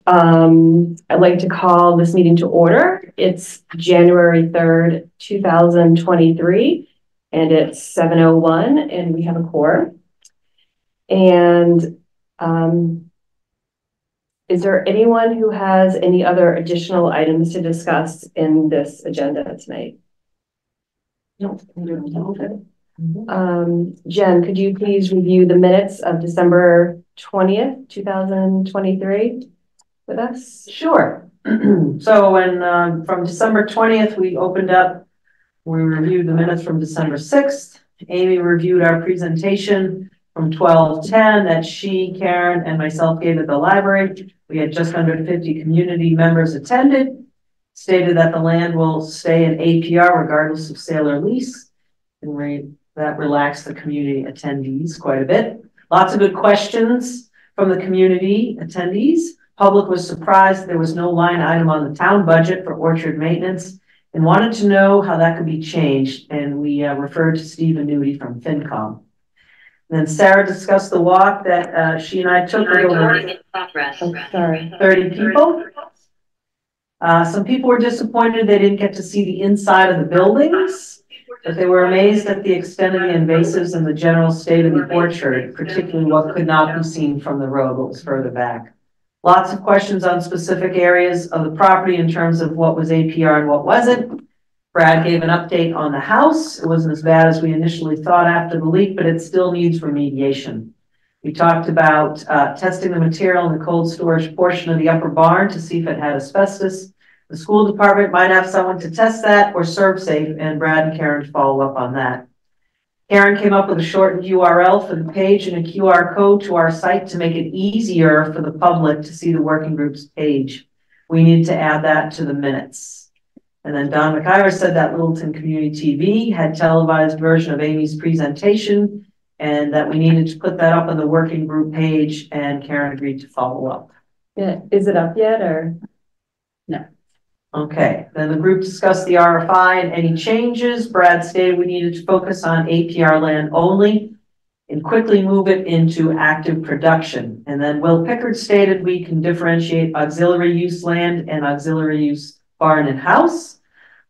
I'd like to call this meeting to order. It's January 3rd, 2023, and it's 7:01, and we have a quorum. And is there anyone who has any other additional items to discuss in this agenda tonight? No. Jen, could you please review the minutes of December 20th, 2023 with us? Sure. So when from December 20th, we reviewed the minutes from December 6th. Amy reviewed our presentation from 12:10 that she, Karen, and myself gave at the library. We had just under 50 community members attended, stated that the land will stay in APR regardless of sale or lease, and that relaxed the community attendees quite a bit. Lots of good questions from the community attendees. Public was surprised there was no line item on the town budget for orchard maintenance and wanted to know how that could be changed. And we referred to Steve Annuity from FinCom. Then Sarah discussed the walk that she and I took with over 30 people. Some people were disappointed they didn't get to see the inside of the buildings, but they were amazed at the extent of the invasives and the general state of the orchard, particularly what could not be seen from the road, what was further back. Lots of questions on specific areas of the property in terms of what was APR and what wasn't. Brad gave an update on the house. It wasn't as bad as we initially thought after the leak, but it still needs remediation. We talked about testing the material in the cold storage portion of the upper barn to see if it had asbestos. The school department might have someone to test that or ServSafe, and Brad and Karen follow up on that. Karen came up with a shortened URL for the page and a QR code to our site to make it easier for the public to see the working group's page. We need to add that to the minutes. And then Don McIver said that Littleton Community TV had televised version of Amy's presentation and that we needed to put that up on the working group page, and Karen agreed to follow up. Yeah, is it up yet or no? Okay, then the group discussed the RFI and any changes. Brad stated we needed to focus on APR land only and quickly move it into active production. And then Will Pickard stated we can differentiate auxiliary use land and auxiliary use barn and house.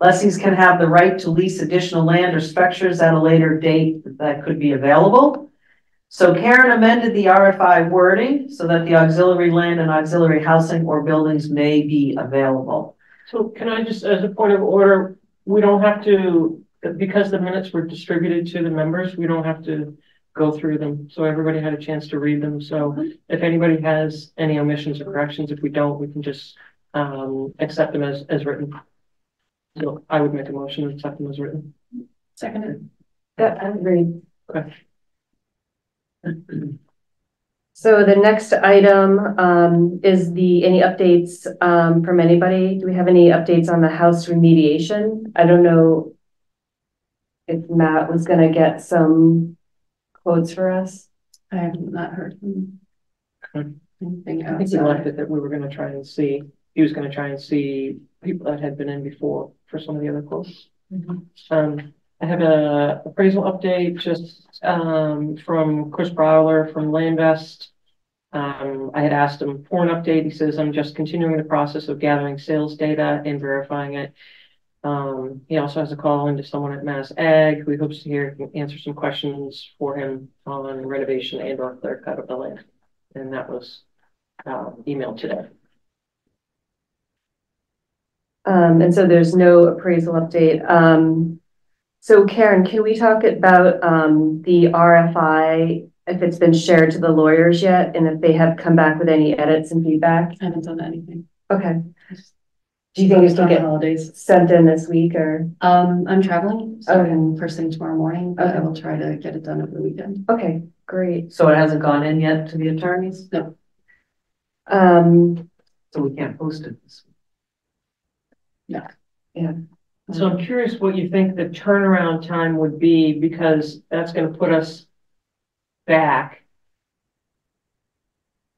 Lessees can have the right to lease additional land or structures at a later date that could be available. So Karen amended the RFI wording so that the auxiliary land and auxiliary housing or buildings may be available. So can I just, as a point of order, we don't have to, because the minutes were distributed to the members, we don't have to go through them. So everybody had a chance to read them. So if anybody has any omissions or corrections, if we don't, we can just accept them as written. So I would make a motion to accept them as written. Seconded. Yeah, I agree. Okay. So the next item is any updates from anybody? Do we have any updates on the house remediation? I don't know if Matt was going to get some quotes for us. I have not heard anything else. I think he left it that we were going to try and see. He was going to try and see people that had been in before for some of the other quotes. Mm-hmm. I have a appraisal update just from Chris Browler from Landvest. I had asked him for an update. He says, I'm just continuing the process of gathering sales data and verifying it. He also has a call into someone at Mass Ag who he hopes to answer some questions for him on renovation and or clear cut of the land. And that was emailed today. And so there's no appraisal update. So Karen, can we talk about the RFI, if it's been shared to the lawyers yet, and if they have come back with any edits and feedback? I haven't done anything. Okay. Do you think it's going to get holidays sent in this week or? I'm traveling, so first thing tomorrow morning, but I will try to get it done over the weekend. Okay, great. So it hasn't gone in yet to the attorneys? No. So we can't post it this week. No. Yeah. So I'm curious what you think the turnaround time would be, because that's going to put us back.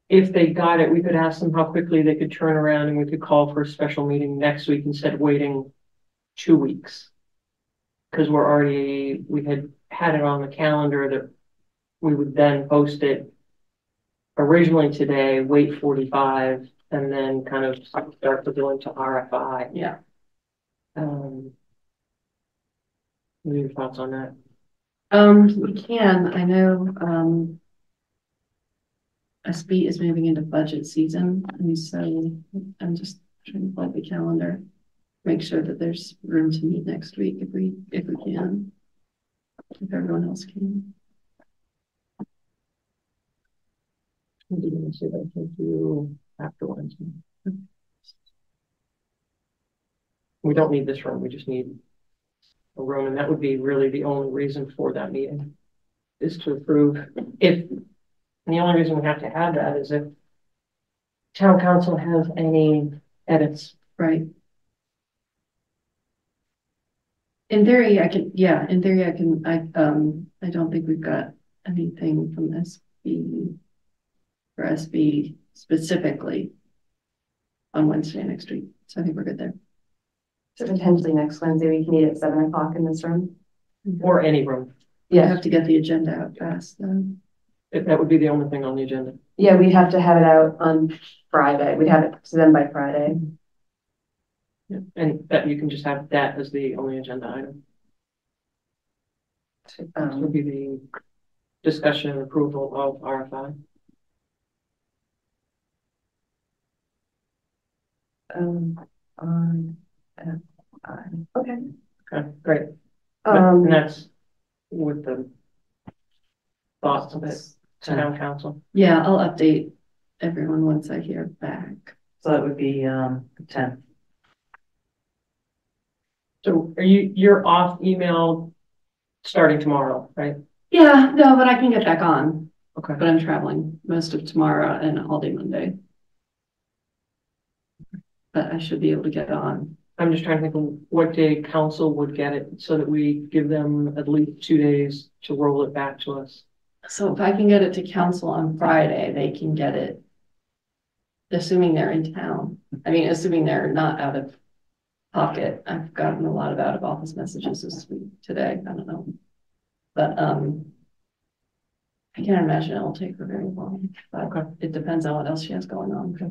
If they got it, we could ask them how quickly they could turn around and we could call for a special meeting next week instead of waiting 2 weeks. Because we had it on the calendar that we would then post it originally today, wait 45, and then kind of start to go into RFI. Yeah. What are your thoughts on that? We can, I know, SB is moving into budget season, and so I'm just trying to plug the calendar, make sure that there's room to meet next week if we can, if everyone else can. I'm going to see if I can do after Wednesday. We don't need this room, we just need a room, and that would be really the only reason for that meeting, is to approve. If, and the only reason we have to have that is if town council has any edits. Right. In theory, I can, yeah, in theory, I can, I don't think we've got anything from SB for SB specifically on Wednesday next week. So I think we're good there. So potentially next Wednesday, we can meet at 7 o'clock in this room. Or any room. You have to get the agenda out fast then. That would be the only thing on the agenda. Yeah, we'd have to have it out on Friday. We'd have it to them by Friday. Yeah. And that you can just have that as the only agenda item. This would be the discussion and approval of RFI. Okay. Okay, great. And that's with the thoughts of it, town council. Yeah, I'll update everyone once I hear back. So that would be, 10. So you're off email starting tomorrow, right? Yeah, no, but I can get back on. Okay. But I'm traveling most of tomorrow and all day Monday. But I should be able to get on. I'm just trying to think of what day council would get it so that we give them at least 2 days to roll it back to us. So if I can get it to council on Friday, they can get it, assuming they're in town. I mean, assuming they're not out of pocket. I've gotten a lot of out of office messages this week, today. I don't know. But I can't imagine it'll take her very long. But Okay. It depends on what else she has going on. Okay.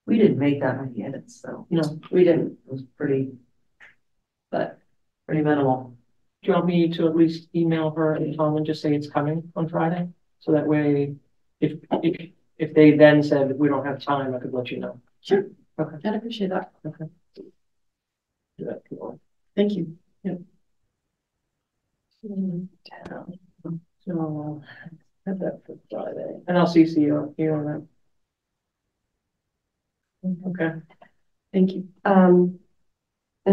We didn't make that many edits, though. No, we didn't. It was pretty But minimal. Do you want me to at least email her and Tom and just say it's coming on Friday? So that way, if they then said we don't have time, I could let you know. sure. Okay. I'd appreciate that. Okay. Do that if you want. Thank you. So, have that for Friday. And I'll CC you on that. Okay. Thank you. And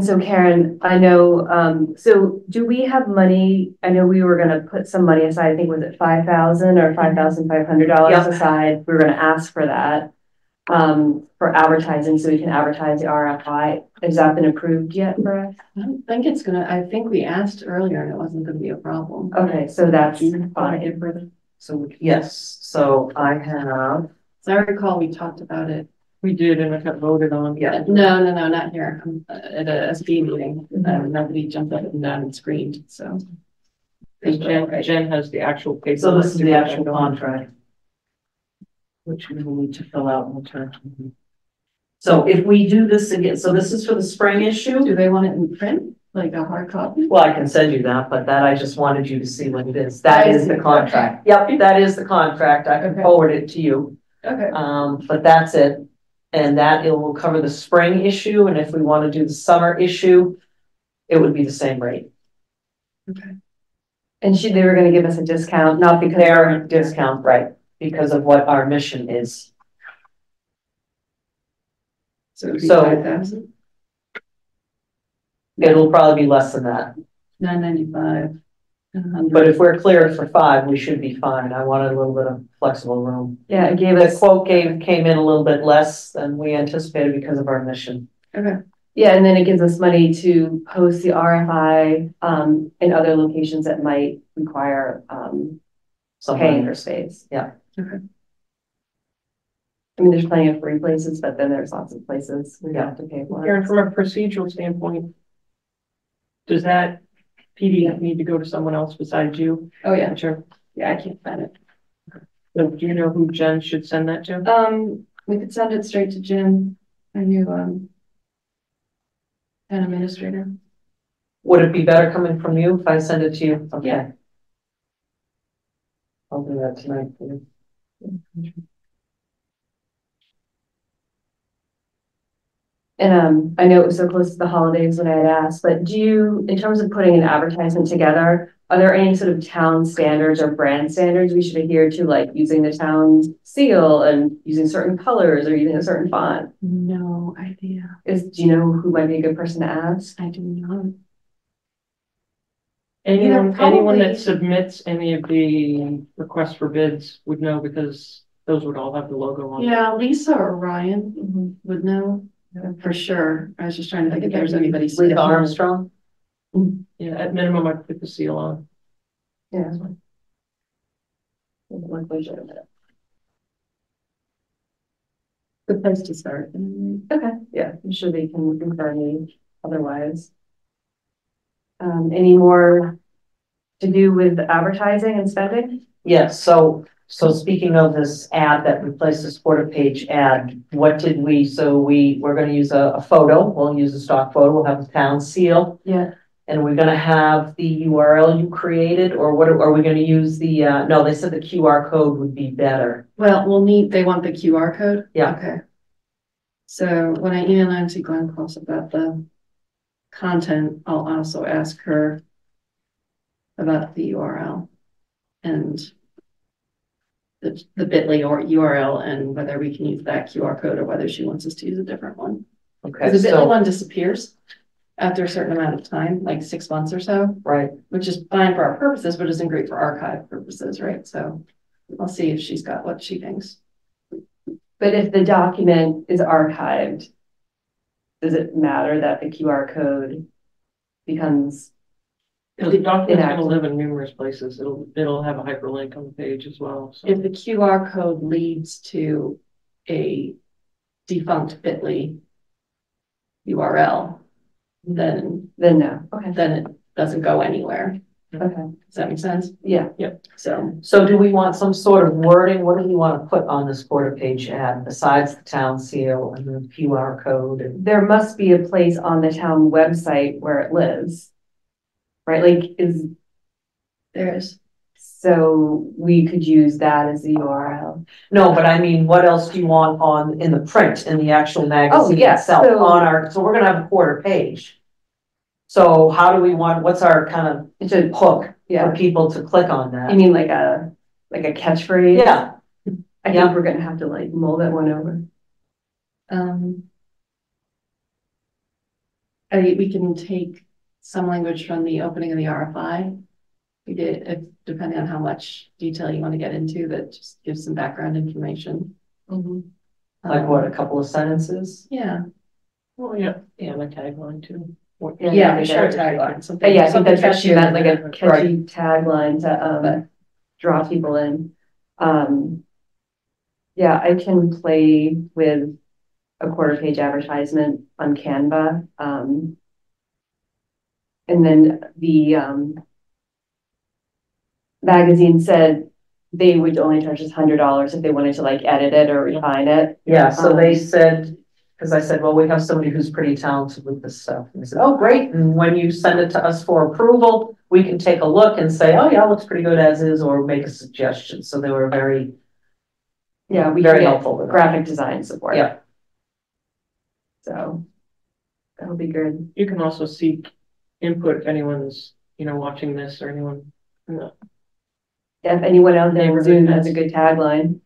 so Karen, I know, so do we have money? I know we were gonna put some money aside, I think was it $5,000 or $5,500 aside? We were gonna ask for that, for advertising, so we can advertise the RFI. Has that been approved yet for us? I don't think it's gonna, I think we asked earlier and it wasn't gonna be a problem. Okay, so that's Fine. fine. So, yes, so I have, So I recall we talked about it. We did, and it got voted on. yeah, No, not here. At a SB meeting. Nobody jumped up and down and screamed, so. Jen has the actual paper. so this is the actual contract, which we will need to fill out and return. So if we do this again, so this is for the spring issue. Do they want it in print, like a hard copy? Well, I can send you that, but that I just wanted you to see what it is. That is the contract. Yep, that is the contract. I can Okay. forward it to you. Okay. But that's it. And that it will cover the spring issue. And if we want to do the summer issue, it would be the same rate. Okay. And they were gonna give us a discount, not because Their discount, right, because of what our mission is. So it'd be So- 5,000, It'll probably be less than that. $995, But if we're cleared for 5, we should be fine. I wanted a little bit of flexible room. yeah, it gave The us, quote came in a little bit less than we anticipated because of our mission. Okay. yeah, and then it gives us money to post the RFI, in other locations that might require, paying for space. Yeah. Okay. I mean, there's plenty of free places, but then there's lots of places we have to pay for. Karen, from a procedural standpoint, does that PDF need to go to someone else besides you? Oh, yeah. Sure. Yeah, I can't find it. So do you know who Jen should send that to? We could send it straight to Jim, our new, town administrator. Would it be better coming from you if I send it to you? Okay. Yeah. I'll do that tonight. And I know it was so close to the holidays when I had asked, but do you, in terms of putting an advertisement together, are there any sort of town standards or brand standards we should adhere to, like using the town's seal and using certain colors or using a certain font? No idea. Do you know who might be a good person to ask? I do not. Anyone probably- that submits any of the requests for bids would know because those would all have the logo on. Yeah, Lisa or Ryan would know for sure. I was just trying to think if there's anybody. Lisa Armstrong? Yeah, at minimum, I'd put the seal on. Yeah. Good place to start. Okay, yeah, I'm sure they can confirm me otherwise. Any more to do with advertising and spending? Yes, so speaking of this ad that replaced the quarter page ad, what did we, we're gonna use a photo, we'll use a stock photo, we'll have the town seal. Yeah. And we're gonna have the URL you created, or what are we gonna use the, no, they said the QR code would be better. Well, they want the QR code? Yeah. Okay. So when I email Nancy Glenn Close about the content, I'll also ask her about the URL and the bit.ly or URL and whether we can use that QR code or whether she wants us to use a different one. Okay, The bit.ly so, one disappears after a certain amount of time, like 6 months or so, right, which is fine for our purposes, but isn't great for archive purposes, right? So I'll see if she's got what she thinks. But if the document is archived, does it matter that the QR code becomes? Because the document's gonna inactive? live in numerous places. It'll have a hyperlink on the page as well. So. If the QR code leads to a defunct bit.ly URL, then no. Okay. then it doesn't go anywhere. Okay. Does that make sense? Yeah. Yep. so do we want some sort of wording? What do we want to put on this quarter page ad besides the town seal and the QR code? And There must be a place on the town website where it lives, right? Like There's so we could use that as the URL. no, but I mean, what else do you want in the print, in the actual magazine yeah, itself, so- so we're gonna have a quarter page. So how do we what's our kind of It's a hook for yeah. people to click on You that? mean like a catchphrase? Yeah, I Yeah. think we're gonna have to like mull that one over. we can take some language from the opening of the RFI. We did, depending on how much detail you want to get into, that just gives some background information. like what, a couple of sentences? Yeah. Well, yeah, my tagline too. Yeah, I sure, think tagline. But Something, yeah, I think something that's what she catchier meant, than like a that. catchy tagline to draw people in. Yeah, I can play with a quarter page advertisement on Canva. And then the magazine said they would only charge us $100 if they wanted to like edit it or refine it. Yeah, so they said, because I said, well, we have somebody who's pretty talented with this stuff. And they said, oh, great. And when you send it to us for approval, we can take a look and say, oh yeah, looks pretty good as is, or make a suggestion. So they were very, Yeah, we very can get helpful with that. graphic design support. Yeah. So that'll be good. You can also seek input if anyone's, watching this or anyone. Yeah, if anyone out there in Neighborhood Zoom has a events. good tagline,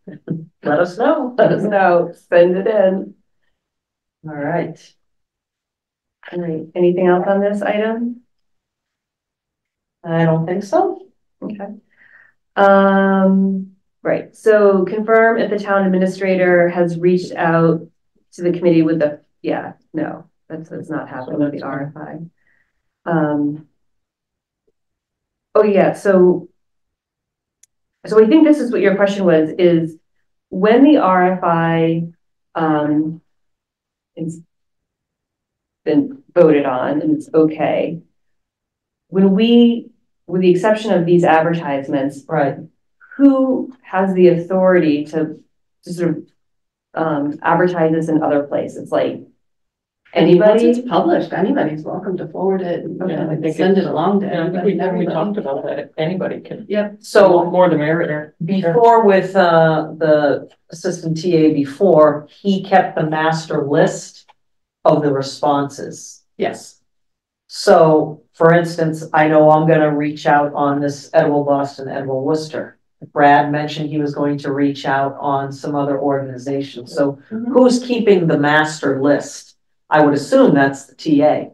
Let us know. let us know, send it in. All right. All right, anything else on this item? I don't think so. Okay. Right, so confirm if the town administrator has reached out to the committee with the, no, that's not happening with the RFI. Oh yeah, so I think this is what your question was, is when the RFI it's been voted on and it's okay, when we, with the exception of these advertisements, Right. who has the authority to sort of advertises in other places, like And once anybody? it's published, anybody's welcome to forward it and Yeah, I think send it along to Yeah, I think anybody. and we talked everybody. about that, anybody can, Yep, So more the merrier. before with, the assistant TA before, he kept the master list of the responses. yes, So, for instance, I know I'm gonna reach out on this Edward Boston, Edward Worcester. Brad mentioned he was going to reach out on some other organizations, so Mhm. who's keeping the master list? I would assume that's the TA.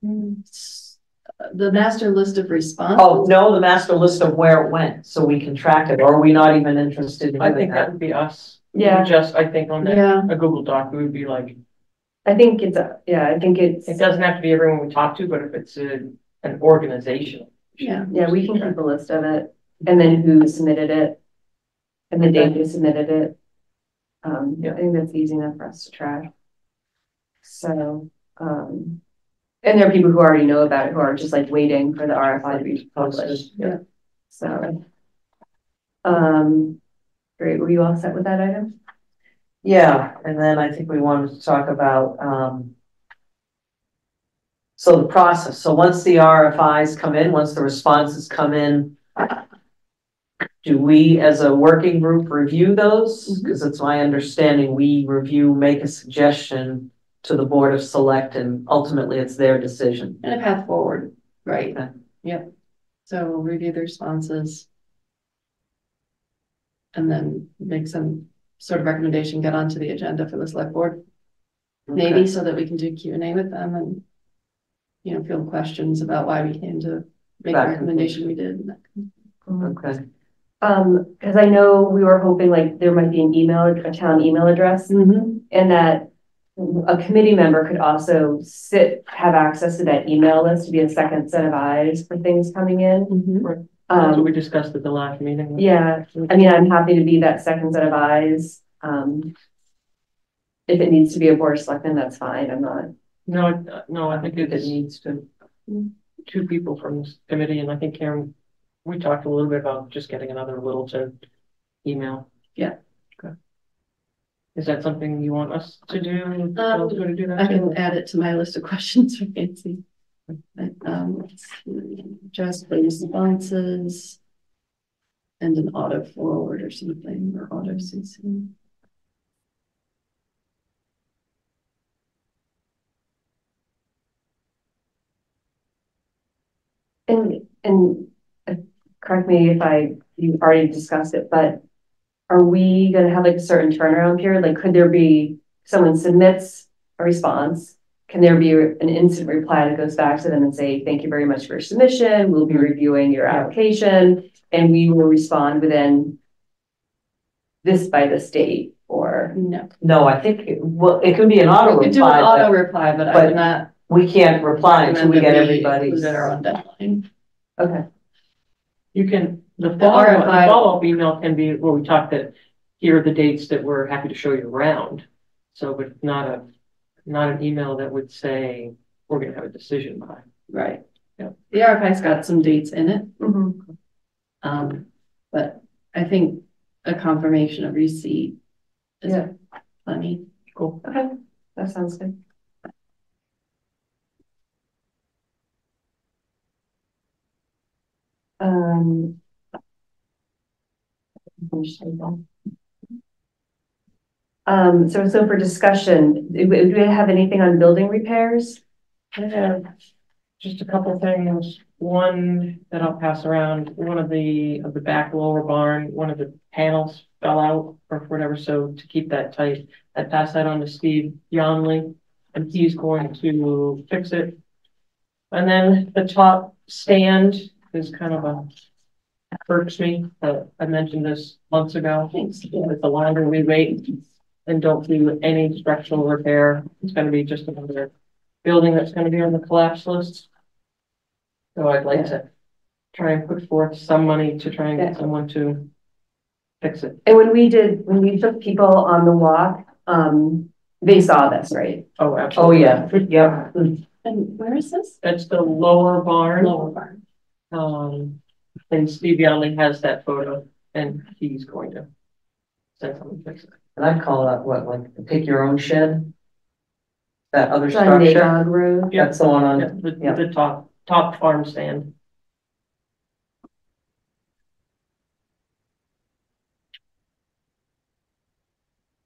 The master list of responses. Oh, no, the master list of where it went, so we can track it, or are we not even interested in I doing think that that? would be us. Yeah. Just, I think on that, Yeah, a Google Doc, we would be like, I think it's, I think it's, it doesn't have to be everyone we talk to, but if it's an organization. yeah. yeah, we can keep a list of it, and then who submitted it, and the date who submitted it. I think that's easy enough for us to track. So, and there are people who already know about it, who are just like waiting for the RFI to be published. Yeah. So, great, were you all set with that item? Yeah, and then I think we wanted to talk about, so the process, so once the RFIs come in, once the responses come in, do we as a working group review those? Because it's my understanding, we review, make a suggestion to the Board of Select, and ultimately it's their decision. And a path forward, right? Okay. Yep. So we'll review the responses. And then make some sort of recommendation, get onto the agenda for the select board. Maybe so that we can do Q&A with them and, you know, field questions about why we came to make the recommendation we did. Okay. Because I know we were hoping like there might be an email, a town email address, and that a committee member could also have access to that email list to be a second set of eyes for things coming in. That's what we discussed at the last meeting. Yeah, I mean, I'm happy to be that second set of eyes. If it needs to be a board of selectmen, that's fine. I'm not. No, I think it needs to, two people from this committee, and I think Karen, we talked a little bit about just getting another Littleton email. Yeah. Okay. Is that something you want us to do? To do that I too? can add it to my list of questions for Nancy. Let's see, just the responses and an auto forward or something, or auto CC. And correct me if you've already discussed it, but are we gonna have like a certain turnaround period? Like, could there be, someone submits a response, can there be an instant reply that goes back to them and say, thank you very much for your submission, we'll be reviewing your application, and we will respond within this by this date, or? No. No, I think, it can be an auto We could do an reply, auto but reply, but I would not. we can't reply until we get everybody's. That are on deadline. Okay. You can, the RFI follow-up email can be where we talk that here are the dates that we're happy to show you around. So, but not an email that would say we're going to have a decision by. Right. Yeah. The RFI's got some dates in it. But I think a confirmation of receipt is plenty. Cool. Okay, that sounds good. So for discussion, do we have anything on building repairs? I have just a couple things. One that I'll pass around. One of the back lower barn, one of the panels fell out or whatever. So to keep that tight, I passed that on to Steve Yonley, and he's going to fix it. And then the top stand is kind of irks me. I mentioned this months ago. With the longer we wait and don't do any structural repair, it's going to be just another building that's going to be on the collapse list. So I'd like to try and put forth some money to try and get someone to fix it. And when we took people on the walk, they saw this, right? Oh, absolutely. Oh, yeah. Yep. And where is this? It's the lower barn. Lower barn. And Steve Yonley has that photo, and he's going to send someone to fix it. And I'd call that what, like the pick your own shed? That other It's on structure? Nagog Road. That's the one Yeah, on, the top farm stand.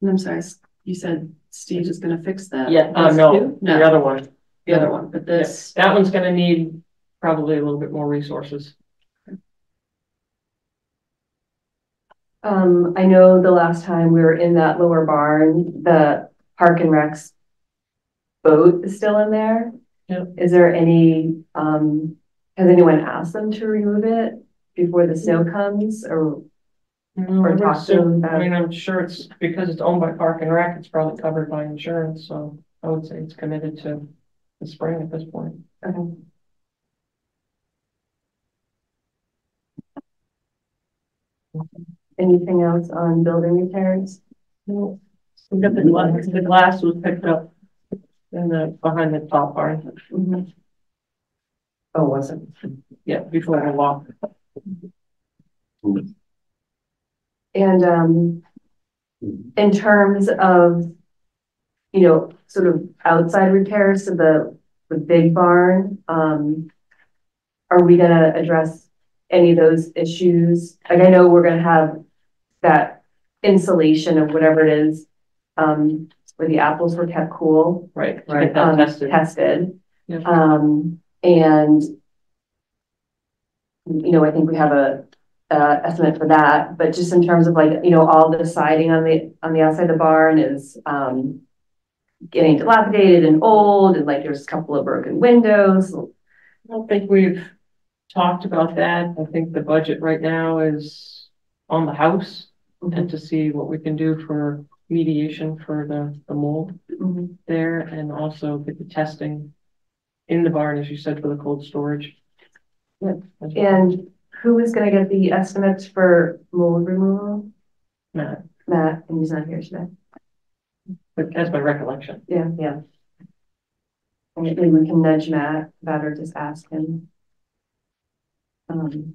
And I'm sorry, you said Steve is gonna fix that? Yeah, This no, too? the other one. The other one, but Yeah, this, that one's gonna need probably a little bit more resources. I know the last time we were in that lower barn, the Park and Rec's boat is still in there. Yeah. Is there any, has anyone asked them to remove it before the snow comes or No, I would talk to them assume- about- I mean, I'm sure it's because it's owned by Park and Rec, it's probably covered by insurance, so I would say it's committed to the spring at this point. Okay. Anything else on building repairs? No. We got the glass was picked up in the, behind the top barn. Mhm. oh, was it? Yeah, before I walk. And in terms of, sort of outside repairs to the big barn, are we gonna address any of those issues? Like, I know we're gonna have that insulation of whatever it is, where the apples were kept cool. Right. To Right, get that tested. Tested. Yeah. And, I think we have a estimate for that, but just in terms of like, all the siding on the outside of the barn is, getting dilapidated and old, and like there's a couple of broken windows. I don't think we've talked about that. I think the budget right now is on the house and to see what we can do for mediation for the mold Mhm. there and also get the testing in the barn, as you said, for the cold storage. Yep. And who is gonna get the estimates for mold removal? Matt, Matt, and he's not here today. but that's my recollection. Yeah. And maybe we can nudge Matt about or just ask him. Okay.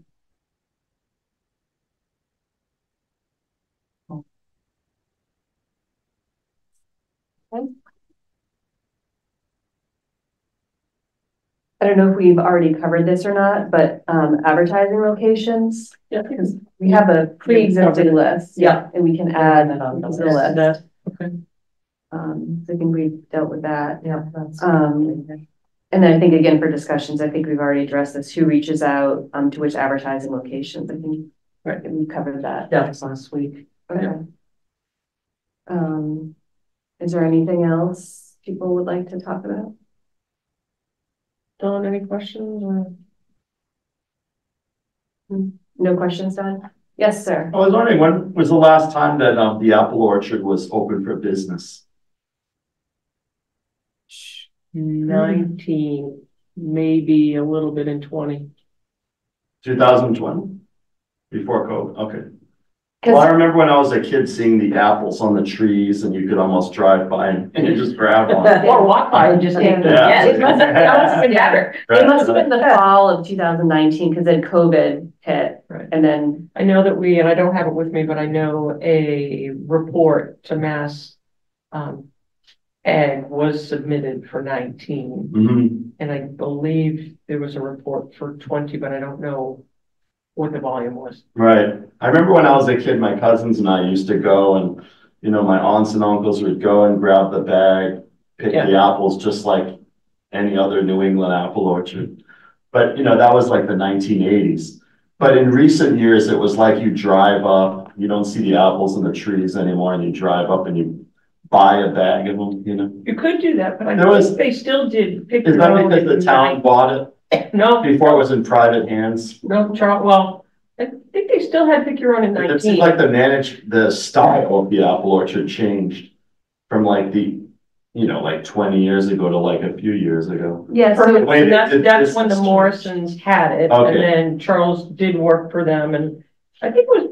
I don't know if we've already covered this or not, but advertising locations, Yeah. because we have a pre-existing list. Yeah. And we can Add add that on the to the list. list. Okay. So I think we've dealt with that. Yeah, that's. And then I think again, for discussions, I think we've already addressed this, who reaches out, to which advertising locations. I think Right. we've covered that. That was last week. Okay. Is there anything else people would like to talk about? Don, any questions or? No questions, Don? Yes, sir. I was wondering, when was the last time that the apple orchard was open for business? 19, maybe a little bit in 20. 2020? Before COVID, okay. Well, I remember when I was a kid seeing the apples on the trees and you could almost drive by and you just grab one. Or walk by and just take them. Yeah. It must have been better. Right. It must have been the fall of 2019, because then COVID hit. Right. And then, I know that and I don't have it with me, but I know a report to Mass Ed was submitted for 19. Mhm. And I believe there was a report for 20, but I don't know what the volume was. Right. I remember when I was a kid, my cousins and I used to go and, my aunts and uncles would go and grab the bag, pick the apples just like any other New England apple orchard. But, that was like the 1980s. But in recent years, it was like you drive up, you don't see the apples in the trees anymore, and you drive up and you buy a bag of them, You could do that, but I There think was- they still did pick Is their that own because the at town bought it No, before it was in private hands? no, well, I think they still had pick your own in It seems 19. like the style of the apple orchard changed from like like 20 years ago to like a few years ago. yeah, so Perfect. Wait, And that's this when the has Morrisons had it, and Okay. then Charles did work for them, and I think it was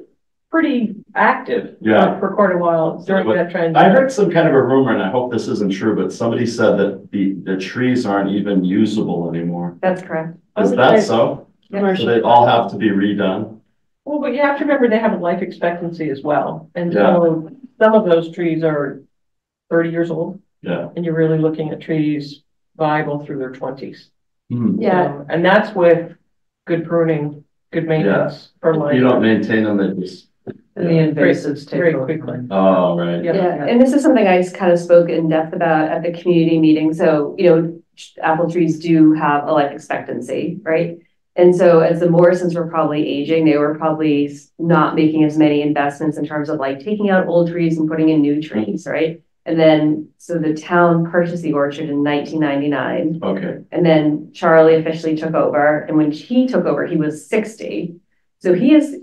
pretty active Yeah. for quite a while during But that transition. I heard some kind of a rumor, and I hope this isn't true, but somebody said that the trees aren't even usable anymore. that's correct. Is that so? So they all have to be redone? Well, but you have to remember they have a life expectancy as well. And Yeah. so some of those trees are 30 years old. Yeah. And you're really looking at trees viable through their 20s. Yeah. And that's with good pruning, good maintenance, fertilizer. You don't maintain them, they just. And the invasives take very over. quickly. Oh, right. Yeah, and this is something I just kind of spoke in depth about at the community meeting. So, you know, apple trees do have a life expectancy, right? And so as the Morrisons were probably aging, they were probably not making as many investments in terms of like taking out old trees and putting in new trees, right? And then, so the town purchased the orchard in 1999. Okay. And then Charlie officially took over. And when he took over, he was 60. So he is,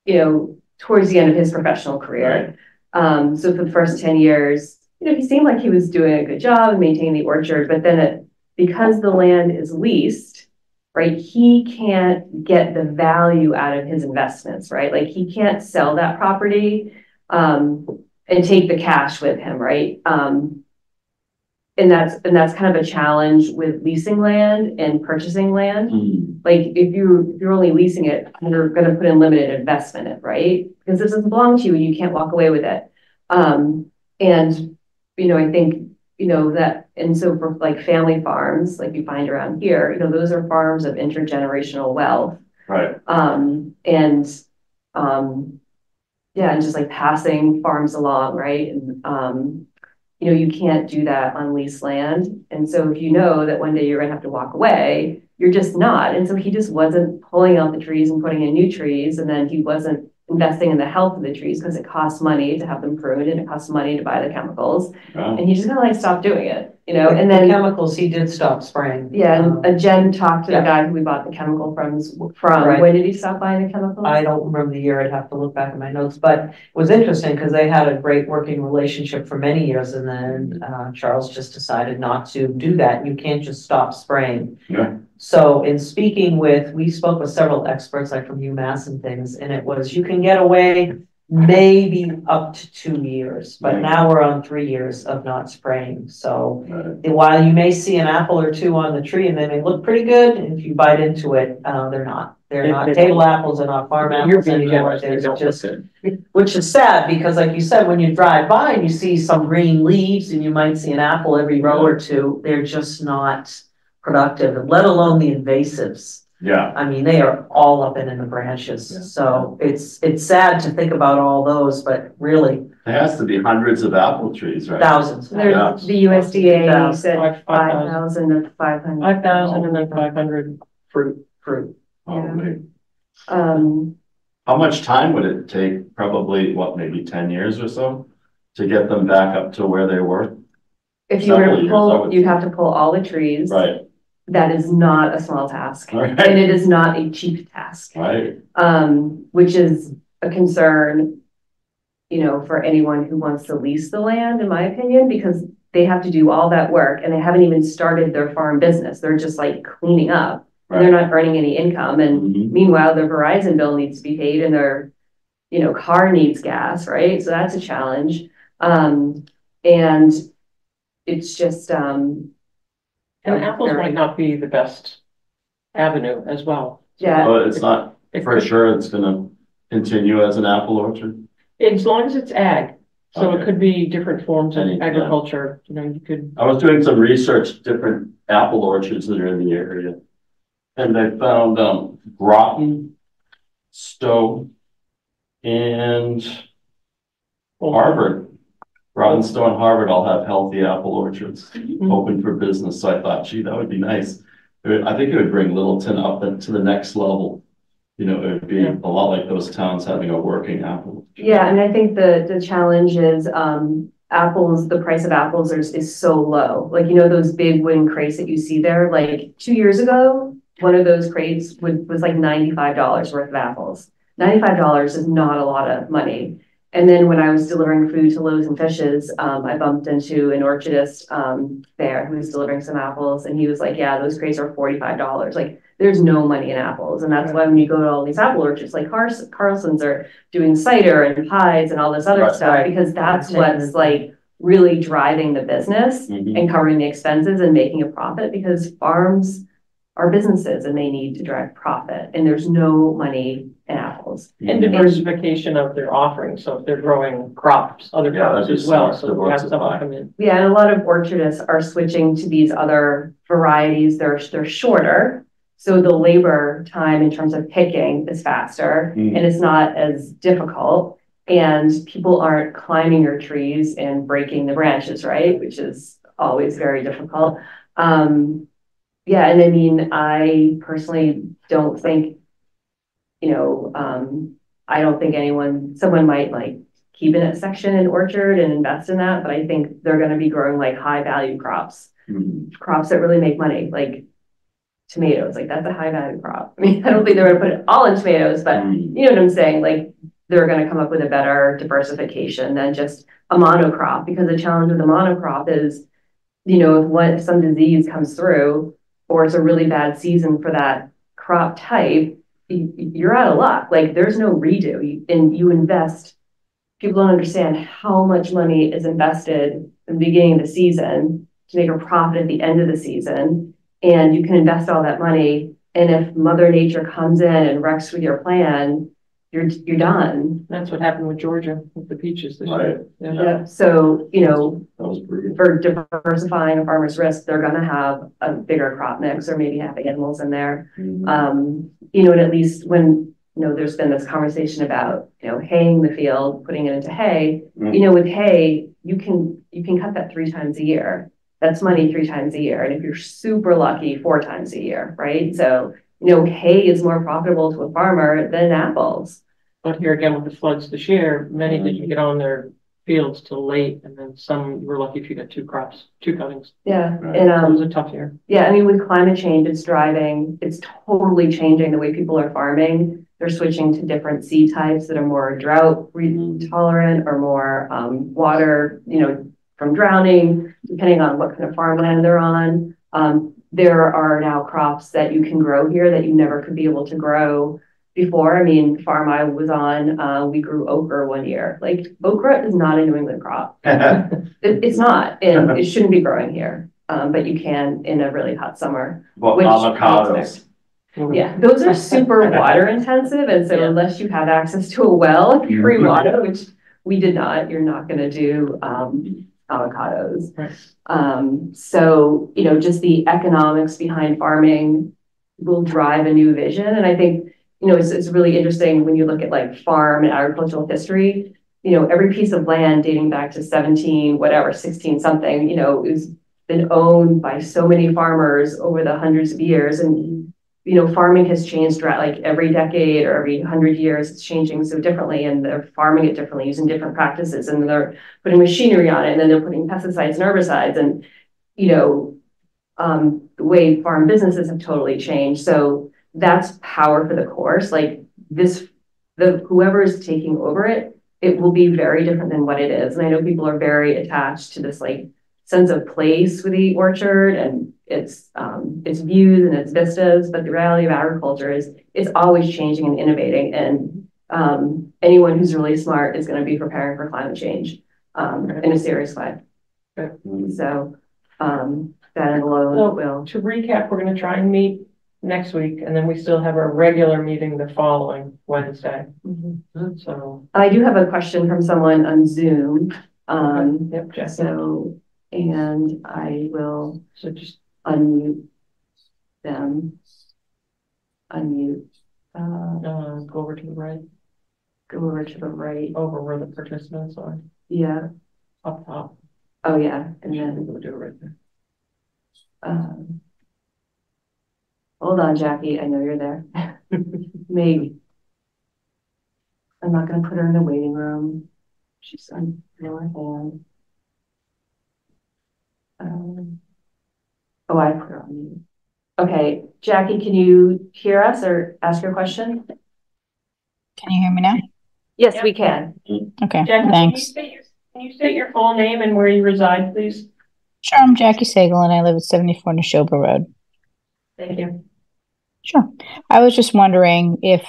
you know, towards the end of his professional career. So for the first 10 years, you know, he seemed like he was doing a good job and maintaining the orchard, but then because the land is leased, right, he can't get the value out of his investments, right? Like he can't sell that property and take the cash with him, right? And that's kind of a challenge with leasing land and purchasing land. Like if you're only leasing it, you're going to put in limited investment in it, right? Because this doesn't belong to you and you can't walk away with it. And you know, I think, you know, that, and so for like family farms, like you find around here, you know, those are farms of intergenerational wealth. Right. Yeah, and just like passing farms along, right? And you know, you can't do that on leased land. And so if you know that one day you're gonna have to walk away, you're just not. And so he just wasn't pulling out the trees and putting in new trees. And then he wasn't investing in the health of the trees because it costs money to have them pruned and it costs money to buy the chemicals. Wow. And he just kind of like stopped doing it, you know, Like and the then chemicals, he did stop spraying. yeah, and Jen talked to the yeah. guy who we bought the chemical from. Right. When did he stop buying the chemicals? I don't remember the year, I'd have to look back at my notes, but it was interesting because they had a great working relationship for many years and then Charles just decided not to do that. You can't just stop spraying. Yeah. So in speaking with, we spoke with several experts like from UMass and things, and it was, you can get away maybe up to 2 years, but now we're on 3 years of not spraying. So while you may see an apple or two on the tree and they may look pretty good, and if you bite into it, they're not. They're not table apples, they're not farm apples anymore. They're just, which is sad because like you said, when you drive by and you see some green leaves and you might see an apple every row or two, they're just not productive, let alone the invasives. Yeah. I mean, they are all up and in the branches. Yeah. So it's sad to think about all those, but really. There has to be hundreds of apple trees, right? Thousands. There's the USDA said 5,000 to 500. 5,000 and then 500 fruit. Oh, yeah. How much time would it take? Probably what, maybe 10 years or so to get them back up to where they were? If you were to pull, you'd have to pull all the trees. Right. That is not a small task. Right. And it is not a cheap task. Right. Which is a concern, you know, for anyone who wants to lease the land, in my opinion, because they have to do all that work and they haven't even started their farm business. They're just like cleaning up. Right. They're not earning any income. And meanwhile, their Verizon bill needs to be paid and their, you know, car needs gas, right? So that's a challenge. And it's just, and apples might not be the best avenue as well. Yeah. But it's not for sure it's gonna continue as an apple orchard. As long as it's ag. So it could be different forms of agriculture. You know, you could. I was doing some research, different apple orchards that are in the area. And I found Groton, Stowe, and Harvard. Groton, Stowe, and Harvard all have healthy apple orchards open for business. So I thought, gee, that would be nice. I think it would bring Littleton up to the next level. You know, it would be a lot like those towns having a working apple. Yeah, and I think the challenge is apples, the price of apples is so low. Like, you know, those big wooden crates that you see there, like 2 years ago, one of those crates was like $95 worth of apples. $95 is not a lot of money. And then when I was delivering food to Loaves and Fishes, I bumped into an orchardist there who was delivering some apples. And he was like, yeah, those crates are $45. Like, there's no money in apples. And that's why when you go to all these apple orchards, like Carlson's are doing cider and pies and all this other stuff, because that's what's like really driving the business and covering the expenses and making a profit, because farms are businesses and they need to drive profit, and there's no money in apples. And diversification of their offerings, so if they're growing crops, other crops as well, so we have someone come in. Yeah, and a lot of orchardists are switching to these other varieties. They're shorter, so the labor time in terms of picking is faster, and it's not as difficult, and people aren't climbing your trees and breaking the branches, right? Which is always very difficult. Yeah, and I mean, I personally don't think, I don't think someone might like keep in a section in orchard and invest in that, but I think they're going to be growing like high value crops, crops that really make money, like tomatoes, like that's a high value crop. I mean, I don't think they're going to put it all in tomatoes, but you know what I'm saying? Like they're going to come up with a better diversification than just a monocrop, because the challenge with a monocrop is, if some disease comes through or it's a really bad season for that crop type, you're out of luck. Like there's no redo, and you invest. People don't understand how much money is invested in the beginning of the season to make a profit at the end of the season. And you can invest all that money, and if Mother Nature comes in and wrecks with your plan, you're done. That's what happened with Georgia with the peaches this Right. year. Yeah. So, That was brutal. for diversifying a farmer's risk, they're going to have a bigger crop mix, or maybe have animals in there. And at least when, there's been this conversation about, haying the field, putting it into hay, with hay, you can cut that 3 times a year. That's money 3 times a year. And if you're super lucky, 4 times a year, right? So, hay is more profitable to a farmer than apples. But here again, with the floods this year, many didn't get on their fields till late, and then some were lucky if you got 2 cuttings. Yeah. Right. And It was a tough year. yeah, I mean, with climate change, it's totally changing the way people are farming. They're switching to different seed types that are more drought tolerant or more water, from drowning, depending on what kind of farmland they're on. There are now crops that you can grow here that you never could be able to grow before. I mean, the farm I was on, we grew okra one year. Like okra is not a New England crop. It's not, and it shouldn't be growing here. But you can in a really hot summer. Well, avocados. Yeah, those are super water intensive, and so unless you have access to a well, free water, which we did not, you're not going to do avocados. Right. So, just the economics behind farming will drive a new vision. And I think, it's really interesting when you look at like farm and agricultural history, every piece of land dating back to 16 something, is been owned by so many farmers over the hundreds of years. And, farming has changed like every decade or every 100 years, it's changing so differently, and they're farming it differently using different practices, and they're putting machinery on it, and then they're putting pesticides and herbicides, and, the way farm businesses have totally changed. So that's power for the course. Like whoever is taking over it, it will be very different than what it is. And I know people are very attached to this like sense of place with the orchard and its views and its vistas, but the reality of agriculture is it's always changing and innovating, and anyone who's really smart is going to be preparing for climate change in a serious way. So that alone will. To recap, we're going to try and meet next week, and then we still have our regular meeting the following Wednesday. So I do have a question from someone on Zoom. Yep, Jess. So, and I will just unmute them. Unmute. go over to the right. Go over to the right. Over where the participants are. Yeah. Up top. Oh yeah, and then we'll do it right there. Hold on, Jackie. I know you're there. Maybe. I'm not going to put her in the waiting room. She's on lower hand. Oh, I put her on mute. Okay, Jackie, can you hear us or ask your question? Can you hear me now? Yes, Yep. we can. Okay, Jackie, thanks. Can you state your full name and where you reside, please? Sure, I'm Jackie Sagal and I live at 74 Neshoba Road. Thank you. Sure. I was just wondering if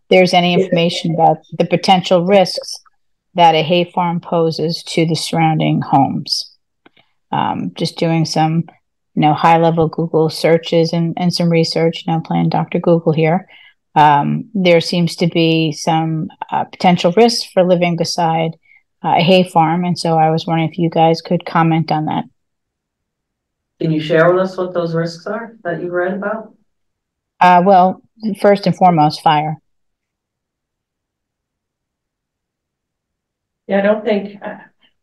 there's any information about the potential risks that a hay farm poses to the surrounding homes. Just doing some high level Google searches and some research, playing Dr. Google here, there seems to be some potential risks for living beside a hay farm. And so I was wondering if you guys could comment on that. Can you share with us what those risks are that you read about? Well, first and foremost, fire. Yeah, I don't think,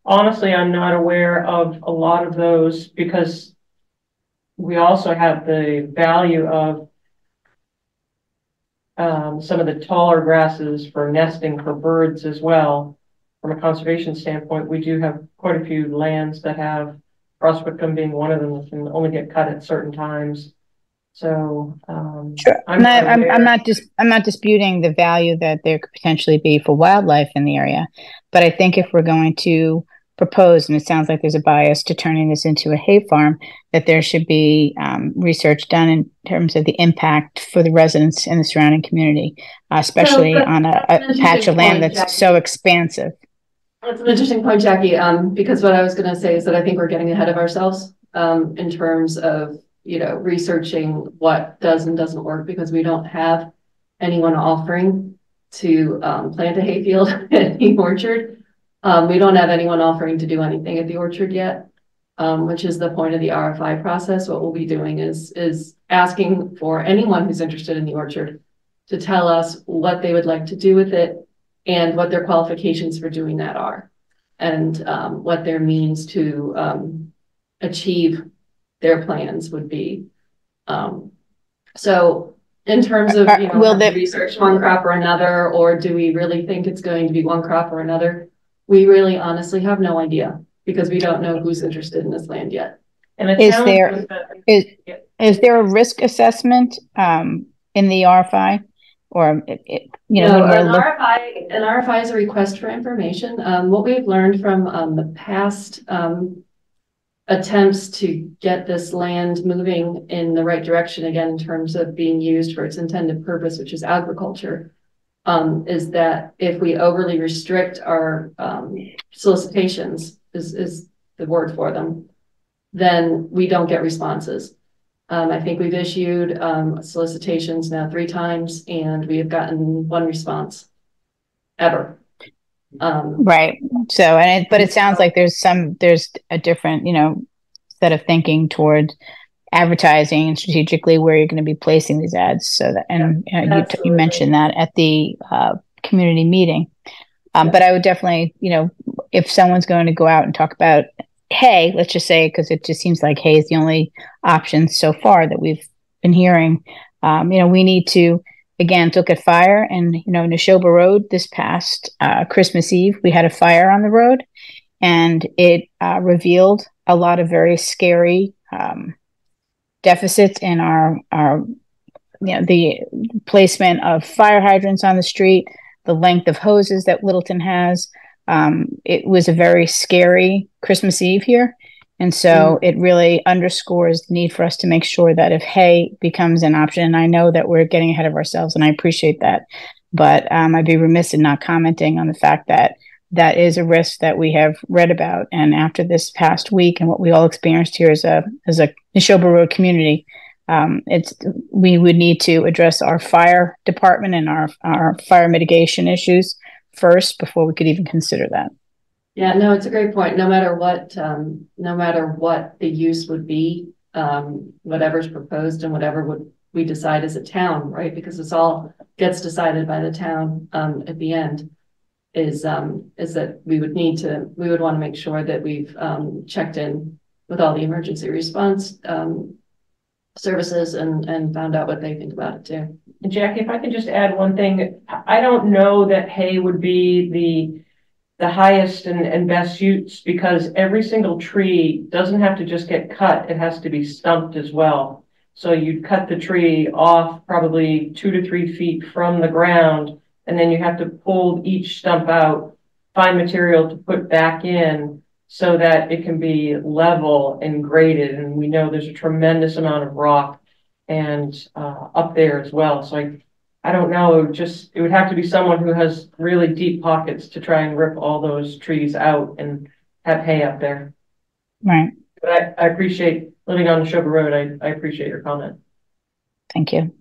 honestly, I'm not aware of a lot of those because we also have the value of some of the taller grasses for nesting for birds as well. From a conservation standpoint, we do have quite a few lands that have frost wickham being one of them that can only get cut at certain times. So sure. I'm not disputing the value that there could potentially be for wildlife in the area, but I think if we're going to propose, and it sounds like there's a bias to turning this into a hay farm, that there should be research done in terms of the impact for the residents in the surrounding community, especially on a patch of land that's Jackie. So expansive. That's an interesting point, Jackie, because what I was going to say is that I think we're getting ahead of ourselves in terms of, researching what does and doesn't work, because we don't have anyone offering to plant a hayfield at the orchard. We don't have anyone offering to do anything at the orchard yet, which is the point of the RFI process. What we'll be doing is asking for anyone who's interested in the orchard to tell us what they would like to do with it and what their qualifications for doing that are, and what their means to achieve their plans would be. So in terms of, will they research one crop or another, or do we really think it's going to be one crop or another? We really honestly have no idea, because we don't know who's interested in this land yet. And is there a risk assessment in the RFI? Or an RFI is a request for information. What we've learned from the past attempts to get this land moving in the right direction, again, in terms of being used for its intended purpose, which is agriculture, is that if we overly restrict our solicitations, is the word for them, then we don't get responses. I think we've issued solicitations now 3 times, and we have gotten 1 response ever. Right. So, but it sounds like there's a different, set of thinking toward advertising and strategically where you're going to be placing these ads. So that, and you mentioned that at the community meeting. But I would definitely, if someone's going to go out and talk about hay, let's just say, because it just seems like hay is the only option so far that we've been hearing. We need to, again, look at fire. And, Neshoba Road this past Christmas Eve, we had a fire on the road, and it revealed a lot of very scary deficits in our the placement of fire hydrants on the street, the length of hoses that Littleton has. It was a very scary Christmas Eve here. And so it really underscores the need for us to make sure that if hay becomes an option, and I know that we're getting ahead of ourselves, and I appreciate that, but I'd be remiss in not commenting on the fact that that is a risk that we have read about. And after this past week and what we all experienced here as a Neshoba Road community, we would need to address our fire department and our fire mitigation issues first before we could even consider that. Yeah, no, it's a great point. No matter what the use would be, whatever's proposed and whatever we decide as a town, right? Because this all gets decided by the town at the end. Is that we would want to make sure that we've checked in with all the emergency response services and found out what they think about it too. And Jackie, if I could just add one thing, I don't know that hay would be the highest and best use, because every single tree doesn't have to just get cut, it has to be stumped as well. So you'd cut the tree off probably 2 to 3 feet from the ground, and then you have to pull each stump out, find material to put back in so that it can be level and graded. And we know there's a tremendous amount of rock and up there as well. So I don't know, it would have to be someone who has really deep pockets to try and rip all those trees out and have hay up there. Right. But I appreciate living on Neshoba Road, I appreciate your comment. Thank you.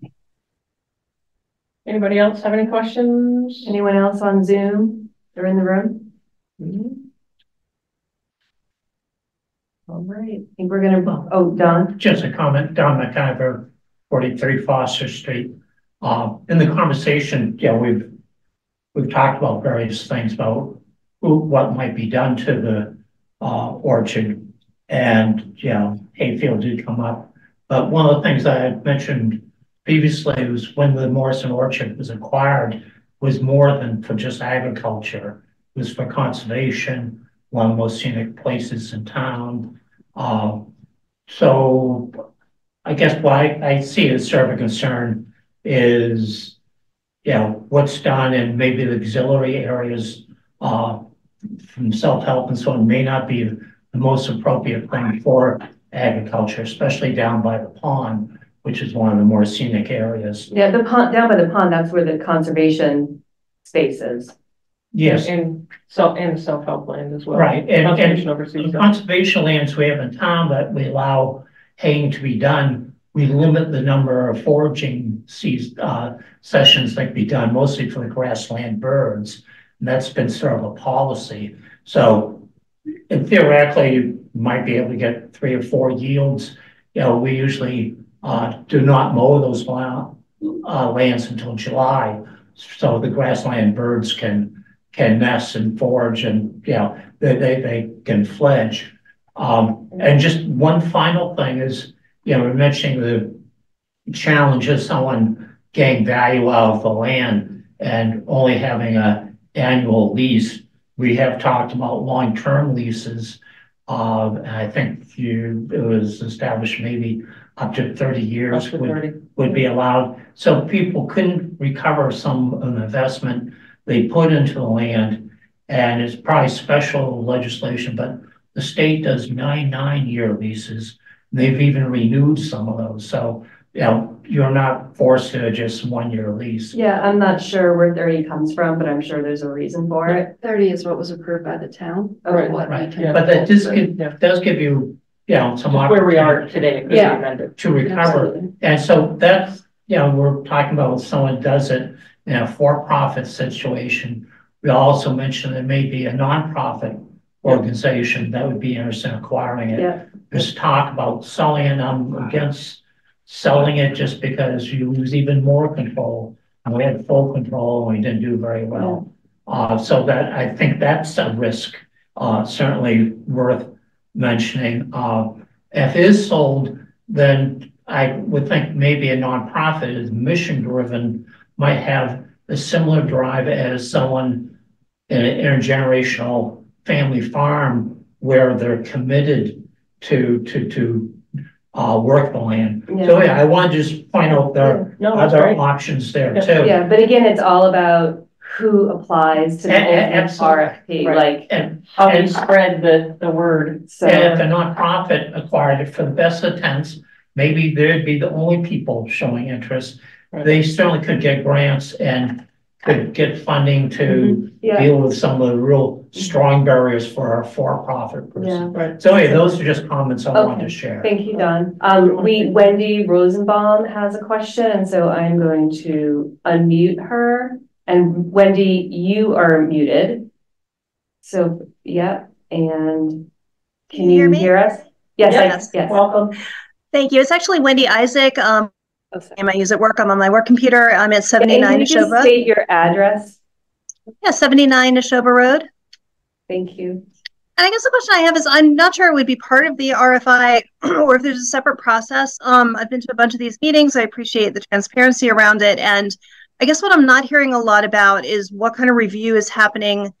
Anybody else have any questions? Anyone else on Zoom? They're in the room? All right, I think we're gonna, oh, Don? Just a comment, Don McIver, 43 Foster Street. In the conversation, yeah, we've talked about various things about what might be done to the orchard, and hayfield did come up. But one of the things I had mentioned previously was when the Morrison Orchard was acquired, was more than for just agriculture. It was for conservation, one of the most scenic places in town. So I guess why I see it as sort of a concern is, what's done in maybe the auxiliary areas from self-help and so on may not be the most appropriate thing for agriculture, especially down by the pond, which is one of the more scenic areas. Yeah, the pond, down by the pond, that's where the conservation space is. Yes. And self-help land as well. Right. Conservation oversees that. Conservation lands we have in town that we allow haying to be done, we limit the number of foraging sessions that can be done, mostly for the grassland birds. And that's been sort of a policy. So theoretically, you might be able to get 3 or 4 yields. We usually do not mow those lands until July, so the grassland birds can nest and forage, and they can fledge. And just one final thing is, we're mentioning the challenge of someone getting value out of the land and only having an annual lease. We have talked about long-term leases. And I think it was established maybe up to 30 years would be allowed. So people couldn't recover some of the investment they put into the land. And it's probably special legislation, but the state does 9-year leases. They've even renewed some of those. So, you're not forced to just 1-year lease. Yeah, I'm not sure where 30 comes from, but I'm sure there's a reason for it. 30 is what was approved by the town. Right, right. But that does give you, some where we are today. It could be amended. To recover. Absolutely. And so that's, we're talking about when someone does it in a for-profit situation. We also mentioned there may be a nonprofit organization that would be interested in acquiring it. Yeah. There's talk about selling it. I'm against selling it just because you lose even more control. And we had full control and we didn't do very well. So that I think that's a risk, certainly worth mentioning. If it is sold, then I would think maybe a nonprofit is mission driven might have a similar drive as someone in an intergenerational family farm where they're committed to work the land. Yeah. So I want to just point out there are other options there too. Yeah, but again, it's all about who applies to the RFP, right. And how you spread the word. So and if a nonprofit acquired it for the best intents, maybe they'd be the only people showing interest. Right. They certainly could get grants and could get funding to deal with some of the real strong barriers for our for-profit person. Yeah. Right. So those are just comments I wanted to share. Thank you, Don. Wendy Rosenbaum has a question, and so I'm going to unmute her. And Wendy, you are muted. So and can you hear us? Yes. Yes. Welcome. Thank you. It's actually Wendy Isaac. I use at work. I'm on my work computer. I'm at 79 Neshoba. Can you just state your address? Yeah, 79 Neshoba Road. Thank you. And I guess the question I have is, I'm not sure it would be part of the RFI or if there's a separate process. I've been to a bunch of these meetings. I appreciate the transparency around it. And I guess what I'm not hearing a lot about is what kind of review is happening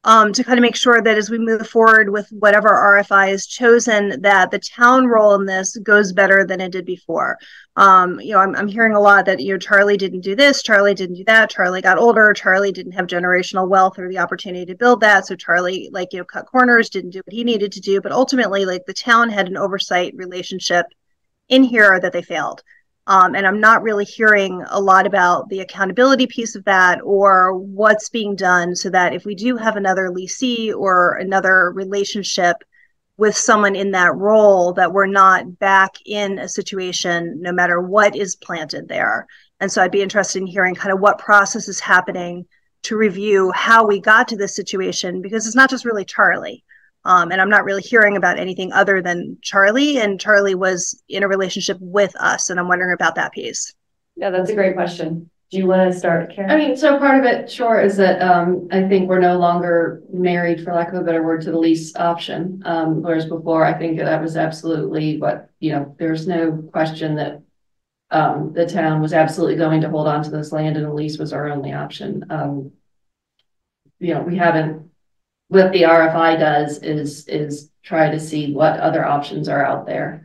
to kind of make sure that as we move forward with whatever RFI is chosen, that the town role in this goes better than it did before. I'm hearing a lot that, Charlie didn't do this, Charlie didn't do that, Charlie got older, Charlie didn't have generational wealth or the opportunity to build that. So Charlie, cut corners, didn't do what he needed to do. But ultimately, the town had an oversight relationship in here that they failed. And I'm not really hearing a lot about the accountability piece of that or what's being done so that if we do have another leasee or another relationship with someone in that role, that we're not back in a situation no matter what is planted there. And so I'd be interested in hearing kind of what process is happening to review how we got to this situation, because it's not just really Charlie. And I'm not really hearing about anything other than Charlie, and Charlie was in a relationship with us. And I'm wondering about that piece. Yeah, that's a great question. Do you want to start, Karen? I mean, so part of it, sure, is that I think we're no longer married, for lack of a better word, to the lease option. Whereas before, I think that was absolutely what, there's no question that the town was absolutely going to hold on to this land, and a lease was our only option. We haven't, what the RFI does is try to see what other options are out there.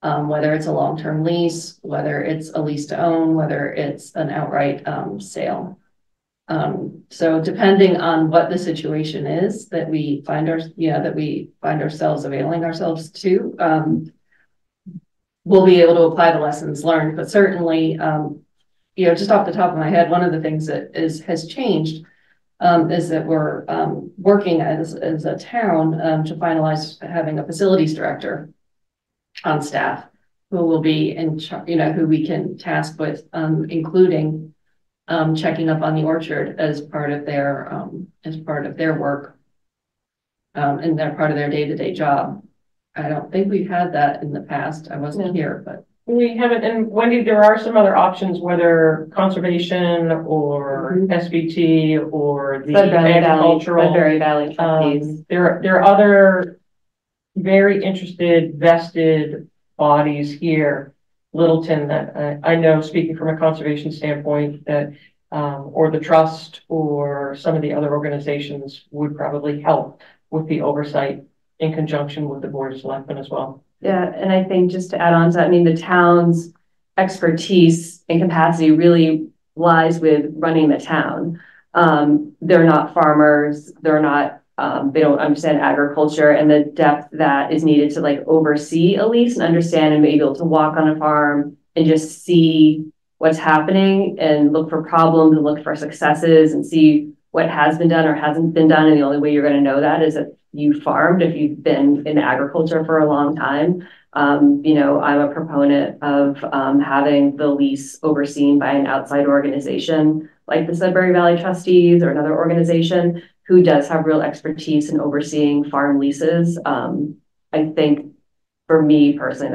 Whether it's a long-term lease, whether it's a lease to own, whether it's an outright sale. So depending on what the situation is that we find ourselves availing ourselves to, we'll be able to apply the lessons learned. But certainly, just off the top of my head, one of the things that has changed is that we're working as a town to finalize having a facilities director on staff who will be who we can task with including checking up on the orchard as part of their work and they're part of their day-to-day job. I don't think we've had that in the past. I wasn't here, but we haven't. And Wendy, there are some other options, whether conservation or SBT or the agricultural Sudbury Valley trustees. There are other very interested, vested bodies here, Littleton, that I know, speaking from a conservation standpoint, that or the trust or some of the other organizations would probably help with the oversight in conjunction with the Board of Selectmen as well. Yeah, and I think just to add on to that, I mean, the town's expertise and capacity really lies with running the town. They're not farmers, they're not they don't understand agriculture and the depth that is needed to like oversee a lease and understand and be able to walk on a farm and just see what's happening and look for problems and look for successes and see what has been done or hasn't been done. And the only way you're going to know that is if you farmed, if you've been in agriculture for a long time. I'm a proponent of having the lease overseen by an outside organization like the Sudbury Valley Trustees or another organization who does have real expertise in overseeing farm leases. I think for me personally,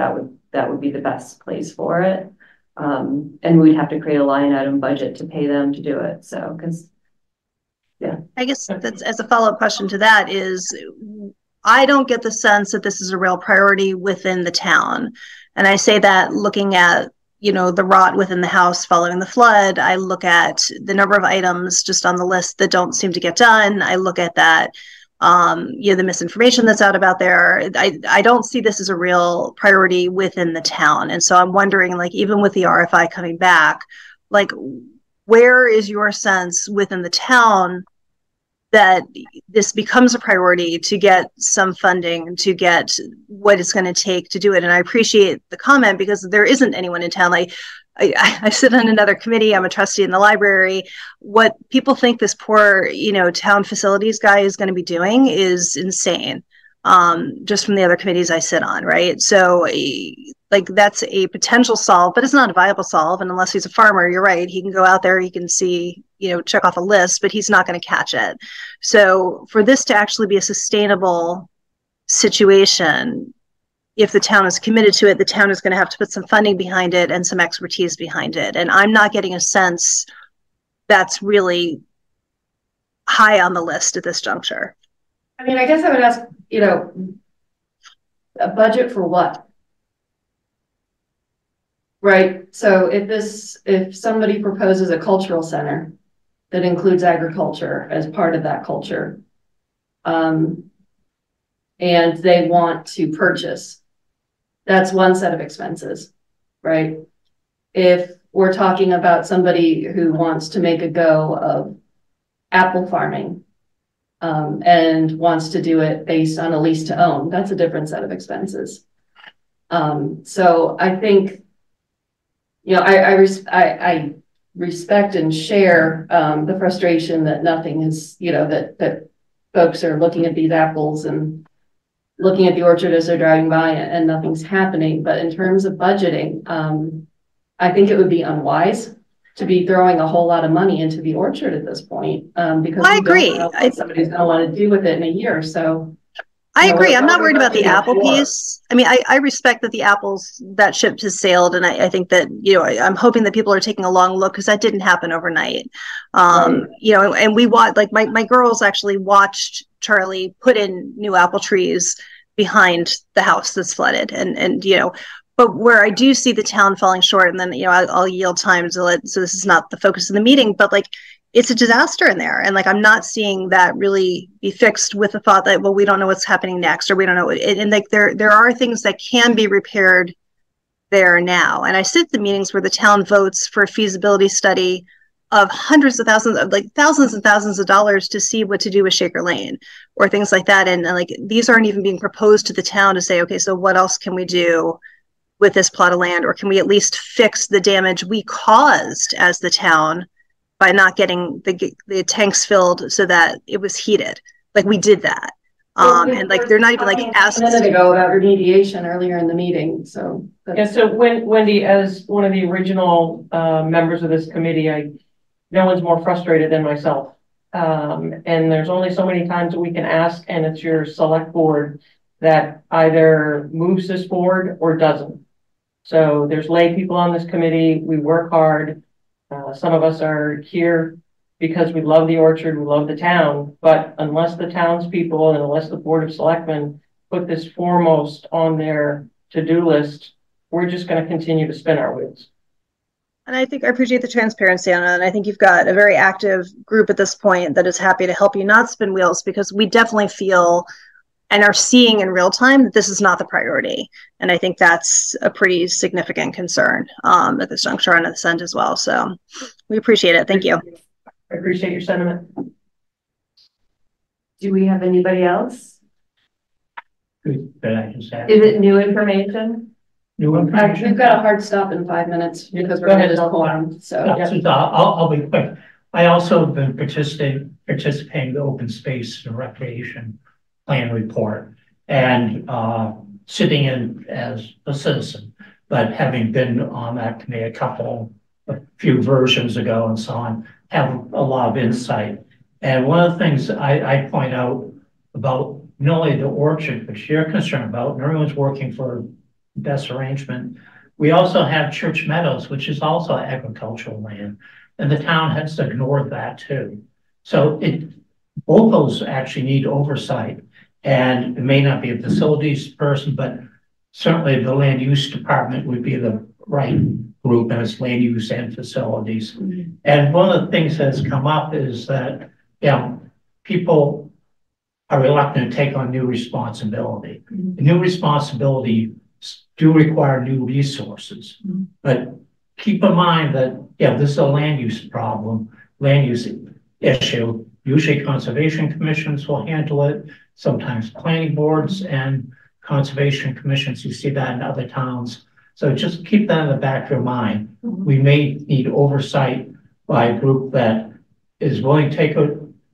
that would be the best place for it. And we'd have to create a line item budget to pay them to do it. So, yeah. I guess that's as a follow-up question to that is, I don't get the sense that this is a real priority within the town. And I say that looking at, the rot within the house following the flood. I look at the number of items just on the list that don't seem to get done. I look at that, the misinformation that's out about there. I don't see this as a real priority within the town. And so I'm wondering, like, even with the RFI coming back, like, where is your sense within the town that this becomes a priority to get some funding, to get what it's going to take to do it? And I appreciate the comment because there isn't anyone in town. I sit on another committee. I'm a trustee in the library. What people think this poor, town facilities guy is going to be doing is insane. Just from the other committees I sit on, right? So that's a potential solve, but it's not a viable solve. And unless he's a farmer, you're right. He can go out there, he can see, check off a list, but he's not going to catch it. So for this to actually be a sustainable situation, if the town is committed to it, the town is going to have to put some funding behind it and some expertise behind it. And I'm not getting a sense that's really high on the list at this juncture. I mean, I guess I would ask, a budget for what? Right. So if somebody proposes a cultural center that includes agriculture as part of that culture, and they want to purchase, that's one set of expenses, right? If we're talking about somebody who wants to make a go of apple farming, and wants to do it based on a lease to own, that's a different set of expenses. So I think, I respect and share the frustration that nothing is, that folks are looking at these apples and looking at the orchard as they're driving by and nothing's happening. But in terms of budgeting, I think it would be unwise to be throwing a whole lot of money into the orchard at this point, because I agree. don't know what somebody's going to want to do with it in a year. So I agree. I'm not worried about the apple piece. I mean, I respect that the apples, that ship has sailed. And I think that, you know, I'm hoping that people are taking a long look, because that didn't happen overnight. You know, and we watched, like my girls actually watched Charlie put in new apple trees behind the house that's flooded. And, you know, but where I do see the town falling short, and then, you know, I'll yield time to let, so this is not the focus of the meeting, but like, it's a disaster in there. And like, I'm not seeing that really be fixed with the thought that, well, we don't know what's happening next, or we don't know. And like, there are things that can be repaired there now. And I sit at the meetings where the town votes for a feasibility study of hundreds of thousands of, like, thousands and thousands of dollars to see what to do with Shaker Lane or things like that. And like, these aren't even being proposed to the town to say, okay, so what else can we do with this plot of land? Or can we at least fix the damage we caused as the town by not getting the tanks filled so that it was heated? Like, we did that. And like, they're not even like asked. A minute ago about remediation earlier in the meeting. So yeah, so Wendy, as one of the original members of this committee, no one's more frustrated than myself. And there's only so many times that we can ask, and it's your select board that either moves this forward or doesn't. So there's lay people on this committee. We work hard. Some of us are here because we love the orchard, we love the town, but unless the townspeople and unless the Board of Selectmen put this foremost on their to-do list, we're just going to continue to spin our wheels. And I think I appreciate the transparency on it. And I think you've got a very active group at this point that is happy to help you not spin wheels, because we definitely feel and are seeing in real time that this is not the priority. And I think that's a pretty significant concern at this juncture on this end as well. So we appreciate it. Thank you. I appreciate your sentiment. Do we have anybody else? Good, that I can say. Is it new information? New information? We've got a hard stop in 5 minutes because we're going to quorum. So I'll be quick. I also have been participating in the open space and recreation plan report, and sitting in as a citizen, but having been on that committee a few versions ago and so on, have a lot of insight. And one of the things I point out about not only the orchard, which you're concerned about, and everyone's working for the best arrangement, we also have Church Meadows, which is also agricultural land, and the town has ignored that too. So both those actually need oversight. And it may not be a facilities person, but certainly the land use department would be the right group, and it's land use and facilities. Mm-hmm. And one of the things that's come up is that, people are reluctant to take on new responsibility. Mm-hmm. New responsibility do require new resources, mm-hmm. but keep in mind that, this is a land use problem, land use issue. Usually conservation commissions will handle it. Sometimes planning boards and conservation commissions, you see that in other towns. So just keep that in the back of your mind. Mm-hmm. We may need oversight by a group that is willing to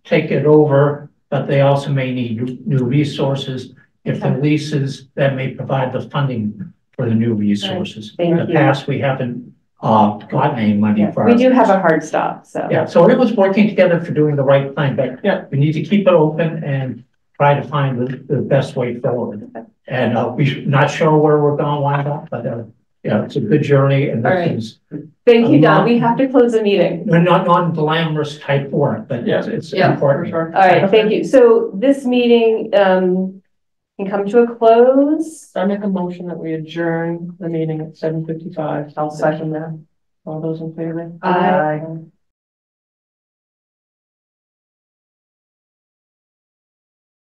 take it over, but they also may need new resources. If the leases, that may provide the funding for the new resources. Right. In the past, we haven't gotten any money for we do have a hard stop. So so it was working together for doing the right thing, but we need to keep it open and try to find the best way forward. And we're not sure where we're going to wind up, but it's a good journey. And this is, thank you, Don. We have to close the meeting. We're not non-glamorous type work, but it's important. Sure. All right, thank you. So this meeting can come to a close. I make a motion that we adjourn the meeting at 7:55. I'll second that. All those in favor? Aye.